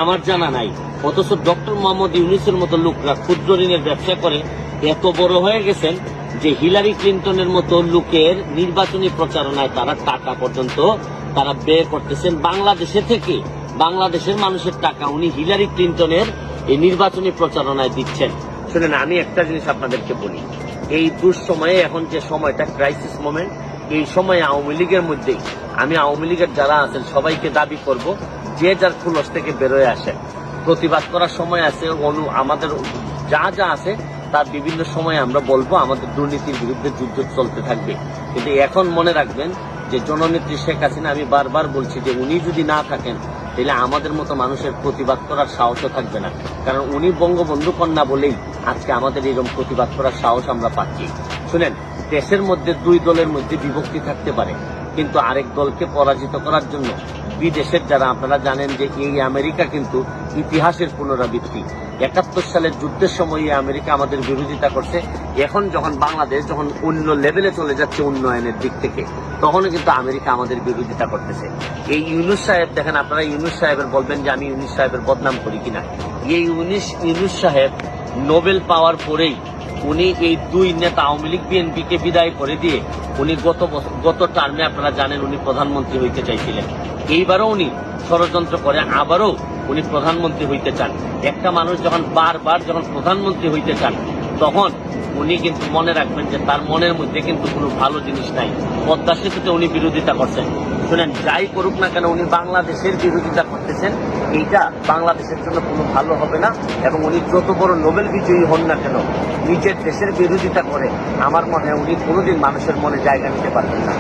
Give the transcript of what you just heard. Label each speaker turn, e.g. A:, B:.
A: আমার জানা নাই, অথচ ডক্টর মোহাম্মদ ইউনূসের মতো লোকরা ক্ষুদ্র ঋণের ব্যবসা করে এত বড় হয়ে গেছেন যে হিলারি ক্লিন্টনের মতো লোকের নির্বাচনী প্রচারণায় তারা টাকা পর্যন্ত তারা ব্যয় করতেছেন বাংলাদেশে থেকে। বাংলাদেশের মানুষের টাকা উনি হিলারি ক্লিন্টনের এই নির্বাচনী প্রচারণায় দিচ্ছেন। শুনেন, আমি একটা জিনিস আপনাদেরকে বলি, এই দুঃসময়ে এখন যে সময়টা ক্রাইসিস মোমেন্ট, এই সময়ে আওয়ামী লীগের মধ্যেই আমি আওয়ামী লীগের যারা আছেন সবাইকে দাবি করব, যে যার খুলস থেকে বেরোয় আসেন। প্রতিবাদ করার সময় আছে, আমাদের যা যা আছে তার বিভিন্ন সময় আমরা বলবো, আমাদের দুর্নীতির বিরুদ্ধে যুদ্ধ চলতে থাকবে। কিন্তু এখন মনে রাখবেন যে জননেত্রী শেখ হাসিনা, আমি বারবার বলছি যে উনি যদি না থাকেন তাহলে আমাদের মতো মানুষের প্রতিবাদ করার সাহসও থাকবে না। কারণ উনি বঙ্গবন্ধু কন্যা বলেই আজকে আমাদের এরকম প্রতিবাদ করার সাহস আমরা পাচ্ছি। শুনেন, দেশের মধ্যে দুই দলের মধ্যে বিভক্তি থাকতে পারে, কিন্তু আরেক দলকে পরাজিত করার জন্য বিদেশের যারা, আপনারা জানেন যে এই আমেরিকা কিন্তু ইতিহাসের পুনরাবৃত্তি। ৭১ সালের যুদ্ধের সময় আমেরিকা আমাদের বিরোধিতা করছে। এখন যখন বাংলাদেশ যখন অন্য লেভেলে চলে যাচ্ছে উন্নয়নের দিক থেকে, তখনও কিন্তু আমেরিকা আমাদের বিরোধিতা করতেছে। এই ইউনূস সাহেব দেখেন, আপনারা ইউনূস সাহেবের বলবেন যে আমি ইউনূস সাহেবের বদনাম করি কিনা। এই ইউনূস সাহেব নোবেল পাওয়ার পরেই উনি এই দুই নেতা আওয়ামী লীগ বিএনপিকে বিদায় করে দিয়ে উনি গত টার্মে আপনারা জানেন উনি প্রধানমন্ত্রী হইতে চাইছিলেন। এইবারও উনি ষড়যন্ত্র করে আবারও উনি প্রধানমন্ত্রী হইতে চান। একটা মানুষ যখন বারবার যখন প্রধানমন্ত্রী হইতে চান, তখন উনি কিন্তু মনে রাখবেন যে তার মনের মধ্যে কিন্তু কোনো ভালো জিনিস নাই। পদ্মা সেতুতে উনি বিরোধিতা করছেন। শুনেন, যাই করুক না কেন উনি বাংলাদেশের বিরোধিতা করতেছেন, এইটা বাংলাদেশের জন্য কোনো ভালো হবে না। এবং উনি যত বড় নোবেল বিজয়ী হন না কেন, নিজের দেশের বিরোধিতা করে আমার মনে হয় উনি কোনোদিন মানুষের মনে জায়গা নিতে পারবেন না।